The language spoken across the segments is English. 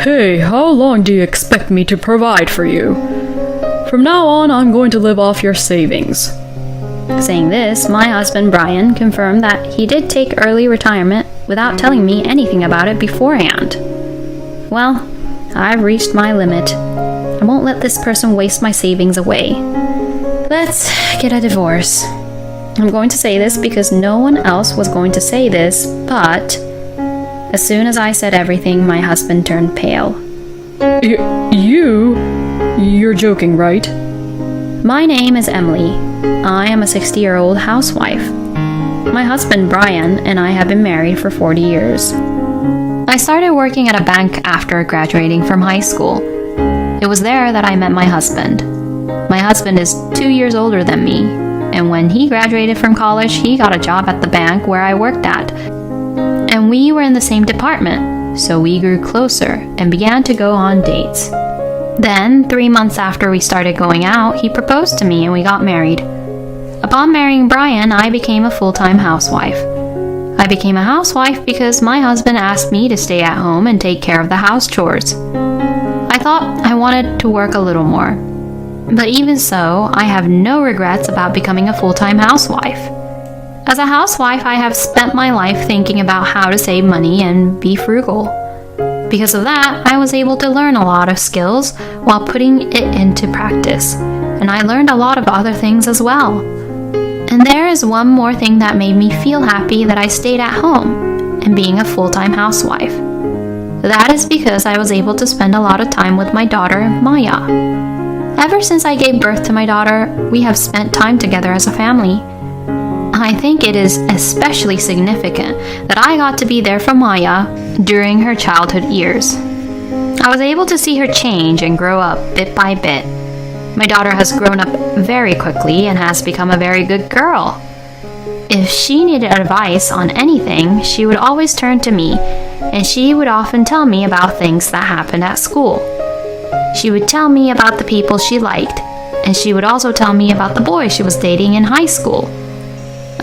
Hey, how long do you expect me to provide for you? From now on, I'm going to live off your savings. Saying this, my husband Brian confirmed that he did take early retirement without telling me anything about it beforehand. Well, I've reached my limit. I won't let this person waste my savings away. Let's get a divorce. I'm going to say this because no one else was going to say this, but as soon as I said everything, my husband turned pale. You're joking, right? My name is Emily. I am a 60-year-old housewife. My husband Brian and I have been married for 40 years. I started working at a bank after graduating from high school. It was there that I met my husband. My husband is 2 years older than me, and when he graduated from college, he got a job at the bank where I worked at. And we were in the same department, so we grew closer and began to go on dates. Then, 3 months after we started going out, he proposed to me and we got married. Upon marrying Brian, I became a full-time housewife. I became a housewife because my husband asked me to stay at home and take care of the house chores. I thought I wanted to work a little more. But even so, I have no regrets about becoming a full-time housewife. As a housewife, I have spent my life thinking about how to save money and be frugal. Because of that, I was able to learn a lot of skills while putting it into practice. And I learned a lot of other things as well. And there is one more thing that made me feel happy that I stayed at home and being a full-time housewife. That is because I was able to spend a lot of time with my daughter, Maya. Ever since I gave birth to my daughter, we have spent time together as a family. I think it is especially significant that I got to be there for Maya during her childhood years. I was able to see her change and grow up bit by bit. My daughter has grown up very quickly and has become a very good girl. If she needed advice on anything, she would always turn to me, and she would often tell me about things that happened at school. She would tell me about the people she liked, and she would also tell me about the boys she was dating in high school.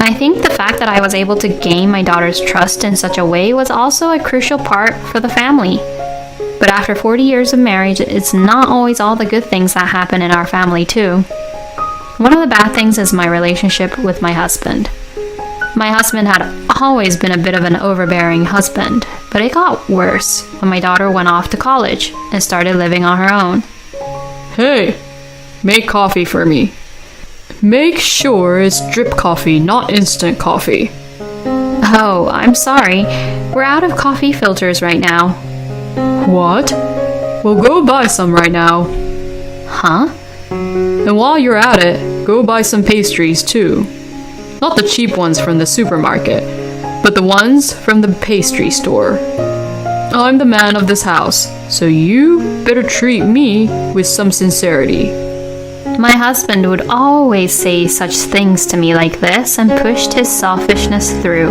I think the fact that I was able to gain my daughter's trust in such a way was also a crucial part for the family. But after 40 years of marriage, it's not always all the good things that happen in our family too. One of the bad things is my relationship with my husband. My husband had always been a bit of an overbearing husband, but it got worse when my daughter went off to college and started living on her own. Hey, make coffee for me. Make sure it's drip coffee, not instant coffee. Oh, I'm sorry. We're out of coffee filters right now. What? Well, go buy some right now. Huh? And while you're at it, go buy some pastries too. Not the cheap ones from the supermarket, but the ones from the pastry store. I'm the man of this house, so you better treat me with some sincerity. My husband would always say such things to me like this and pushed his selfishness through.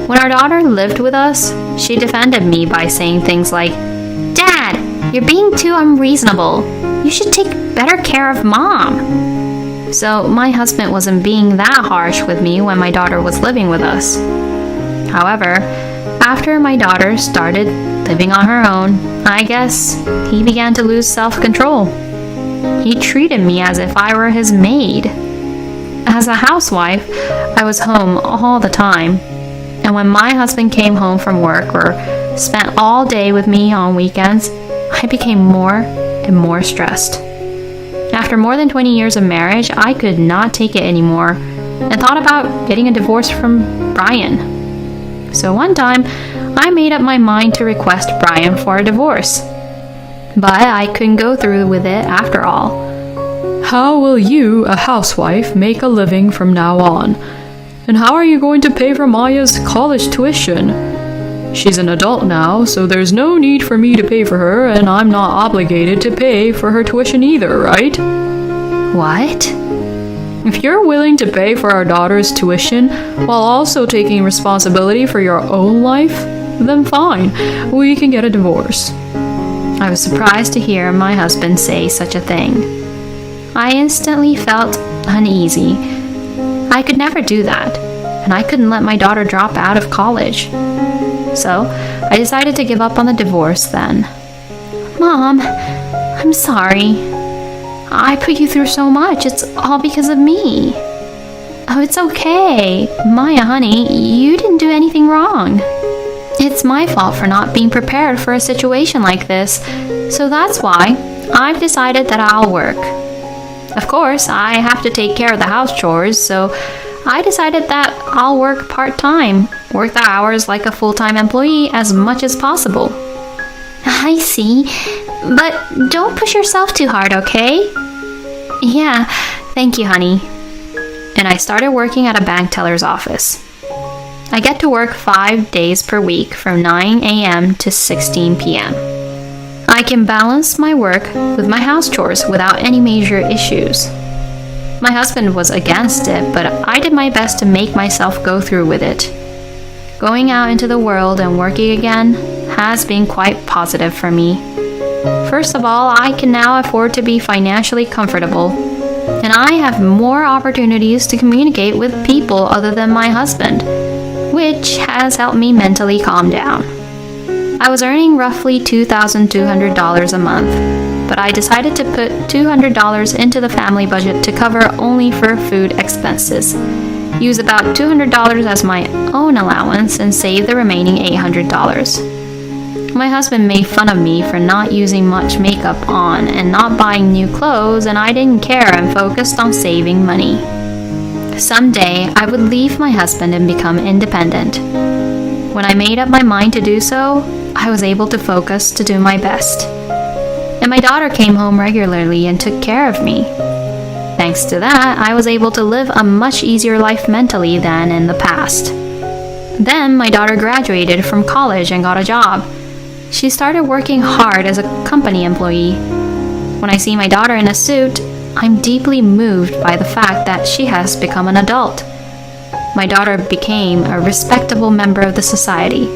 When our daughter lived with us, she defended me by saying things like, "Dad, you're being too unreasonable. You should take better care of Mom." So my husband wasn't being that harsh with me when my daughter was living with us. However, after my daughter started living on her own, I guess he began to lose self-control. He treated me as if I were his maid. As a housewife, I was home all the time. And when my husband came home from work or spent all day with me on weekends, I became more and more stressed. After more than 20 years of marriage, I could not take it anymore and thought about getting a divorce from Brian. So one time, I made up my mind to request Brian for a divorce. But I couldn't go through with it after all. How will you, a housewife, make a living from now on? And how are you going to pay for Maya's college tuition? She's an adult now, so there's no need for me to pay for her, and I'm not obligated to pay for her tuition either, right? What? If you're willing to pay for our daughter's tuition while also taking responsibility for your own life, then fine, we can get a divorce. I was surprised to hear my husband say such a thing. I instantly felt uneasy. I could never do that, and I couldn't let my daughter drop out of college. So I decided to give up on the divorce then. Mom, I'm sorry. I put you through so much. It's all because of me. Oh, it's okay. Maya, honey, you didn't do anything wrong. It's my fault for not being prepared for a situation like this. So that's why I've decided that I'll work. Of course, I have to take care of the house chores, so I decided that I'll work part-time, work the hours like a full-time employee as much as possible. I see, but don't push yourself too hard, okay? Yeah, thank you, honey. And I started working at a bank teller's office. I get to work 5 days per week from 9 a.m. to 16 p.m. I can balance my work with my house chores without any major issues. My husband was against it, but I did my best to make myself go through with it. Going out into the world and working again has been quite positive for me. First of all, I can now afford to be financially comfortable, and I have more opportunities to communicate with people other than my husband, which has helped me mentally calm down. I was earning roughly $2,200 a month, but I decided to put $200 into the family budget to cover only for food expenses, use about $200 as my own allowance, and save the remaining $800. My husband made fun of me for not using much makeup on and not buying new clothes, and I didn't care and focused on saving money. Someday, I would leave my husband and become independent. When I made up my mind to do so, I was able to focus to do my best. And my daughter came home regularly and took care of me. Thanks to that, I was able to live a much easier life mentally than in the past. Then my daughter graduated from college and got a job. She started working hard as a company employee. When I see my daughter in a suit, I'm deeply moved by the fact that she has become an adult. My daughter became a respectable member of the society,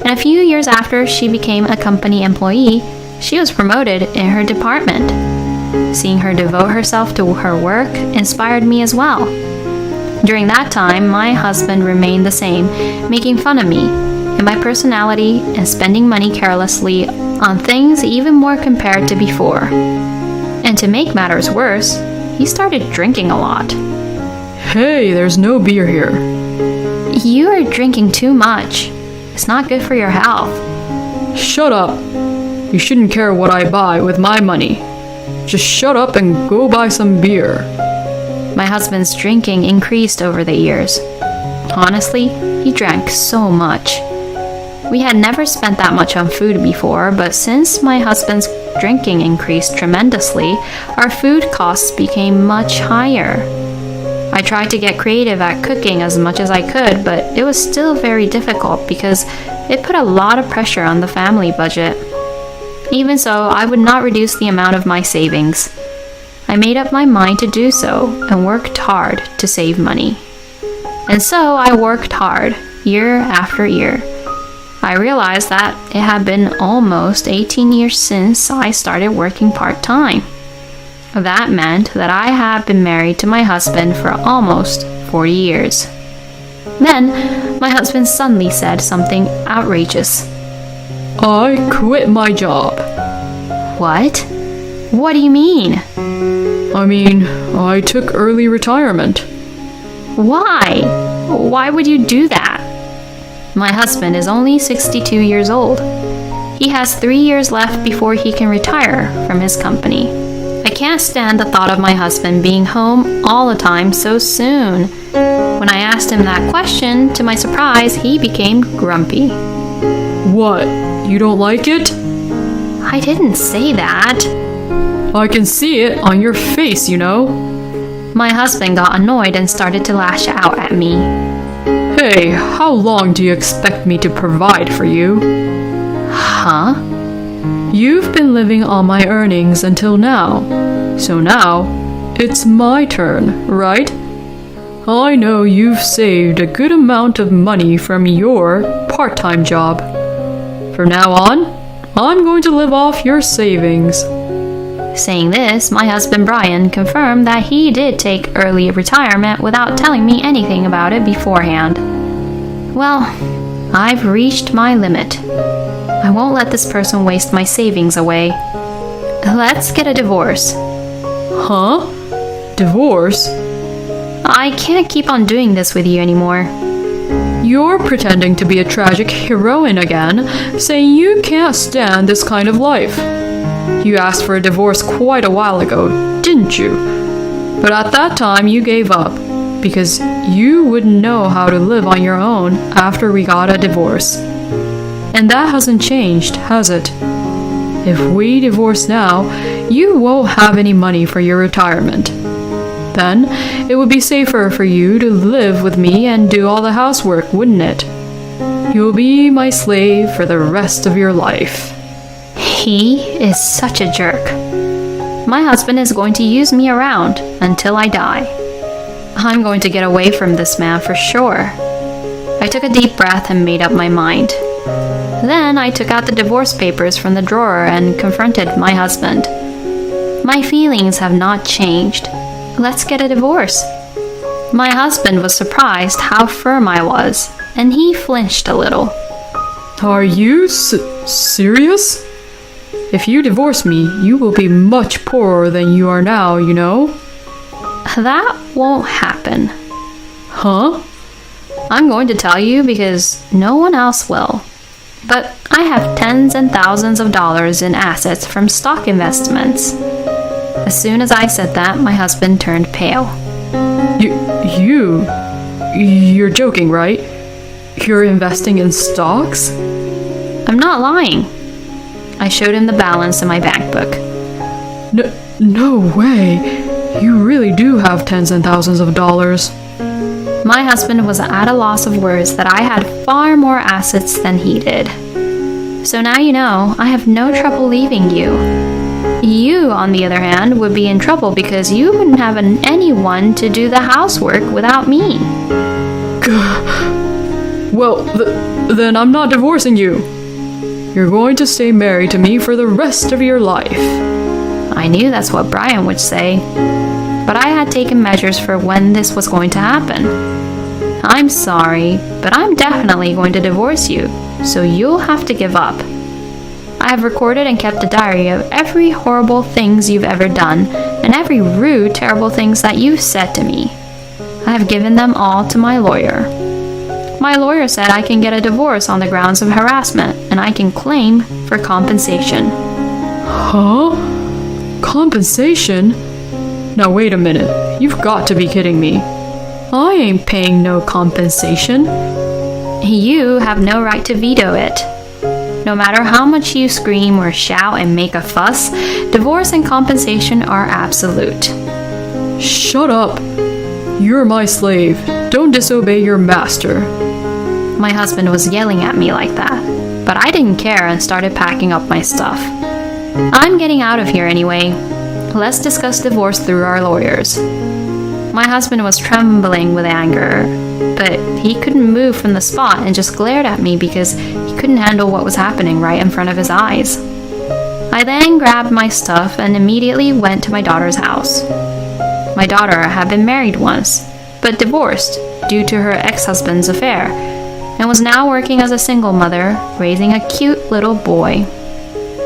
and a few years after she became a company employee, she was promoted in her department. Seeing her devote herself to her work inspired me as well. During that time, my husband remained the same, making fun of me and my personality and spending money carelessly on things even more compared to before. And to make matters worse, he started drinking a lot. Hey, there's no beer here. You are drinking too much. It's not good for your health. Shut up. You shouldn't care what I buy with my money. Just shut up and go buy some beer. My husband's drinking increased over the years. Honestly, he drank so much. We had never spent that much on food before, but since my husband's drinking increased tremendously, our food costs became much higher. I tried to get creative at cooking as much as I could, but it was still very difficult because it put a lot of pressure on the family budget. Even so, I would not reduce the amount of my savings. I made up my mind to do so and worked hard to save money. And so I worked hard, year after year. I realized that it had been almost 18 years since I started working part-time. That meant that I had been married to my husband for almost 40 years. Then, my husband suddenly said something outrageous. I quit my job. What? What do you mean? I mean, I took early retirement. Why? Why would you do that? My husband is only 62 years old. He has 3 years left before he can retire from his company. I can't stand the thought of my husband being home all the time so soon. When I asked him that question, to my surprise, he became grumpy. What? You don't like it? I didn't say that. I can see it on your face, you know. My husband got annoyed and started to lash out at me. Hey, how long do you expect me to provide for you? Huh? You've been living on my earnings until now. So now, it's my turn, right? I know you've saved a good amount of money from your part-time job. From now on, I'm going to live off your savings. Saying this, my husband Brian confirmed that he did take early retirement without telling me anything about it beforehand. Well, I've reached my limit. I won't let this person waste my savings away. Let's get a divorce. Huh? Divorce? I can't keep on doing this with you anymore. You're pretending to be a tragic heroine again, saying you can't stand this kind of life. You asked for a divorce quite a while ago, didn't you? But at that time you gave up, because you wouldn't know how to live on your own after we got a divorce. And that hasn't changed, has it? If we divorce now, you won't have any money for your retirement. Then, it would be safer for you to live with me and do all the housework, wouldn't it? You'll be my slave for the rest of your life. He is such a jerk. My husband is going to use me around until I die. I'm going to get away from this man for sure. I took a deep breath and made up my mind. Then I took out the divorce papers from the drawer and confronted my husband. My feelings have not changed. Let's get a divorce. My husband was surprised how firm I was, and he flinched a little. Are you serious? If you divorce me, you will be much poorer than you are now, you know? That won't happen. Huh? I'm going to tell you because no one else will. But I have tens and thousands of dollars in assets from stock investments. As soon as I said that, my husband turned pale. You're joking, right? You're investing in stocks? I'm not lying. I showed him the balance in my bank book. No way. You really do have tens and thousands of dollars. My husband was at a loss of words that I had far more assets than he did. So now you know, I have no trouble leaving you. You, on the other hand, would be in trouble because you wouldn't have anyone to do the housework without me. Well, then I'm not divorcing you. You're going to stay married to me for the rest of your life. I knew that's what Brian would say, but I had taken measures for when this was going to happen. I'm sorry, but I'm definitely going to divorce you, so you'll have to give up. I have recorded and kept a diary of every horrible things you've ever done and every rude, terrible things that you've said to me. I have given them all to my lawyer. My lawyer said I can get a divorce on the grounds of harassment and I can claim for compensation. Huh? Compensation? Now wait a minute. You've got to be kidding me. I ain't paying no compensation. You have no right to veto it. No matter how much you scream or shout and make a fuss, divorce and compensation are absolute. Shut up. You're my slave. Don't disobey your master. My husband was yelling at me like that, but I didn't care and started packing up my stuff. I'm getting out of here anyway. Let's discuss divorce through our lawyers. My husband was trembling with anger, but he couldn't move from the spot and just glared at me because he couldn't handle what was happening right in front of his eyes. I then grabbed my stuff and immediately went to my daughter's house. My daughter had been married once, but divorced due to her ex-husband's affair, and was now working as a single mother, raising a cute little boy.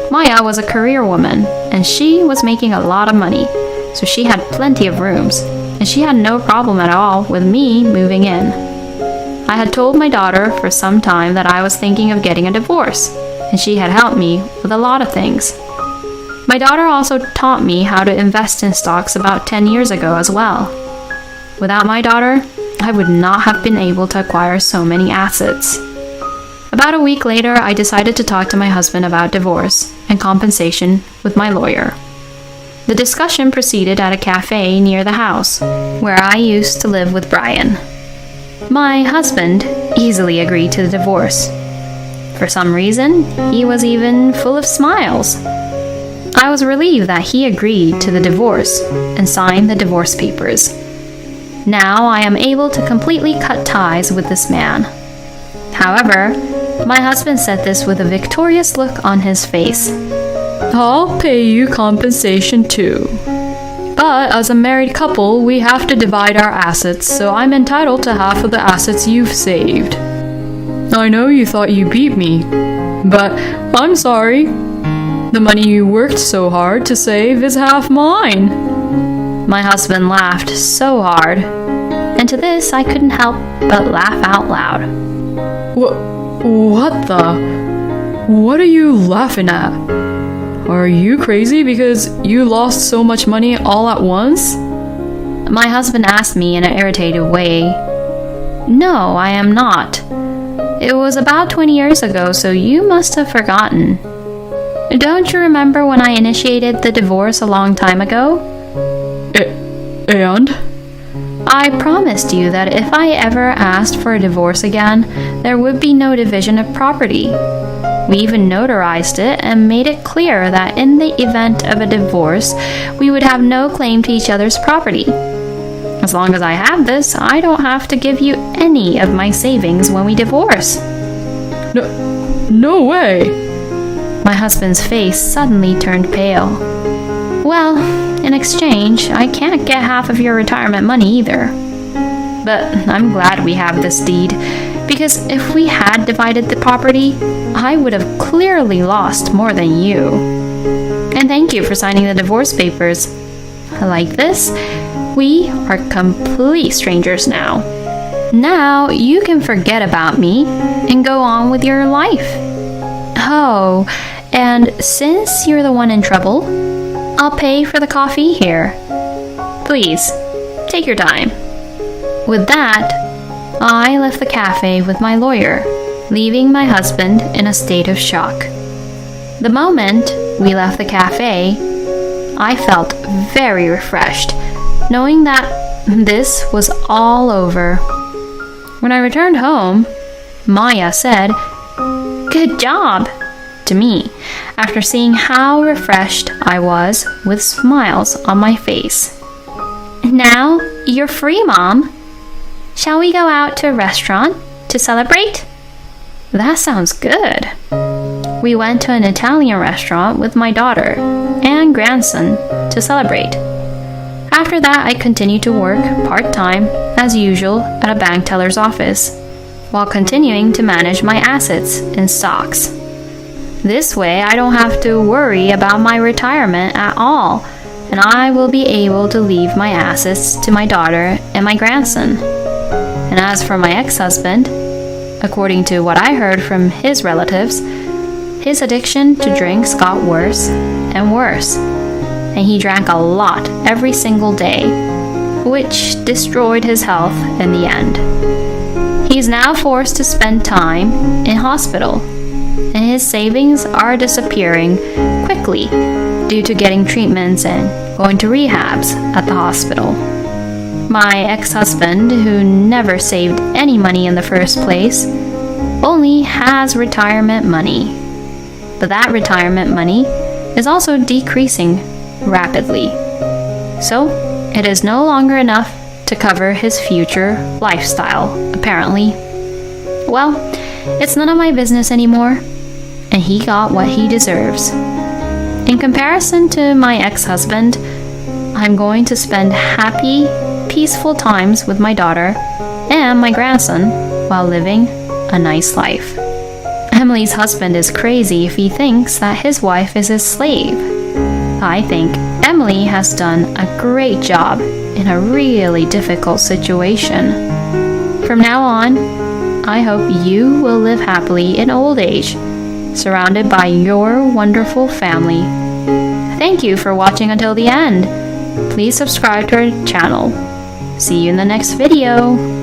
Maya was a career woman, and she was making a lot of money, so she had plenty of rooms, and she had no problem at all with me moving in. I had told my daughter for some time that I was thinking of getting a divorce, and she had helped me with a lot of things. My daughter also taught me how to invest in stocks about 10 years ago as well. Without my daughter, I would not have been able to acquire so many assets. About a week later, I decided to talk to my husband about divorce and compensation with my lawyer. The discussion proceeded at a cafe near the house, where I used to live with Brian. My husband easily agreed to the divorce. For some reason, he was even full of smiles. I was relieved that he agreed to the divorce and signed the divorce papers. Now I am able to completely cut ties with this man. However, my husband said this with a victorious look on his face. I'll pay you compensation too. But as a married couple, we have to divide our assets, so I'm entitled to half of the assets you've saved. I know you thought you beat me, But I'm sorry. The money you worked so hard to save is half mine. My husband laughed so hard, and to this I couldn't help but laugh out loud. What the? What are you laughing at? Are you crazy because you lost so much money all at once? My husband asked me in an irritated way. No, I am not. It was about 20 years ago, so you must have forgotten. Don't you remember when I initiated the divorce a long time ago? And? I promised you that if I ever asked for a divorce again, there would be no division of property. We even notarized it and made it clear that in the event of a divorce, we would have no claim to each other's property. As long as I have this, I don't have to give you any of my savings when we divorce. No way! My husband's face suddenly turned pale. Well, in exchange, I can't get half of your retirement money either. But I'm glad we have this deed, because if we had divided the property, I would have clearly lost more than you. And thank you for signing the divorce papers. Like this, we are complete strangers now. Now you can forget about me and go on with your life. Oh, and since you're the one in trouble, I'll pay for the coffee here. Please, take your time. With that, I left the cafe with my lawyer, leaving my husband in a state of shock. The moment we left the cafe, I felt very refreshed, knowing that this was all over. When I returned home, Maya said, "Good job," to me, after seeing how refreshed I was with smiles on my face. Now you're free, Mom. Shall we go out to a restaurant to celebrate? That sounds good. We went to an Italian restaurant with my daughter and grandson to celebrate. After that, I continued to work part-time, as usual, at a bank teller's office, while continuing to manage my assets and stocks. This way, I don't have to worry about my retirement at all, and I will be able to leave my assets to my daughter and my grandson. And as for my ex-husband, according to what I heard from his relatives, his addiction to drinks got worse and worse, and he drank a lot every single day, which destroyed his health in the end. He is now forced to spend time in hospital, and his savings are disappearing quickly due to getting treatments and going to rehabs at the hospital. My ex-husband, who never saved any money in the first place, only has retirement money. But that retirement money is also decreasing rapidly. So, it is no longer enough to cover his future lifestyle, apparently. Well, it's none of my business anymore, and he got what he deserves. In comparison to my ex-husband, I'm going to spend happy, peaceful times with my daughter and my grandson while living a nice life. Emily's husband is crazy if he thinks that his wife is his slave. I think Emily has done a great job in a really difficult situation. From now on, I hope you will live happily in old age, surrounded by your wonderful family. Thank you for watching until the end. Please subscribe to our channel. See you in the next video.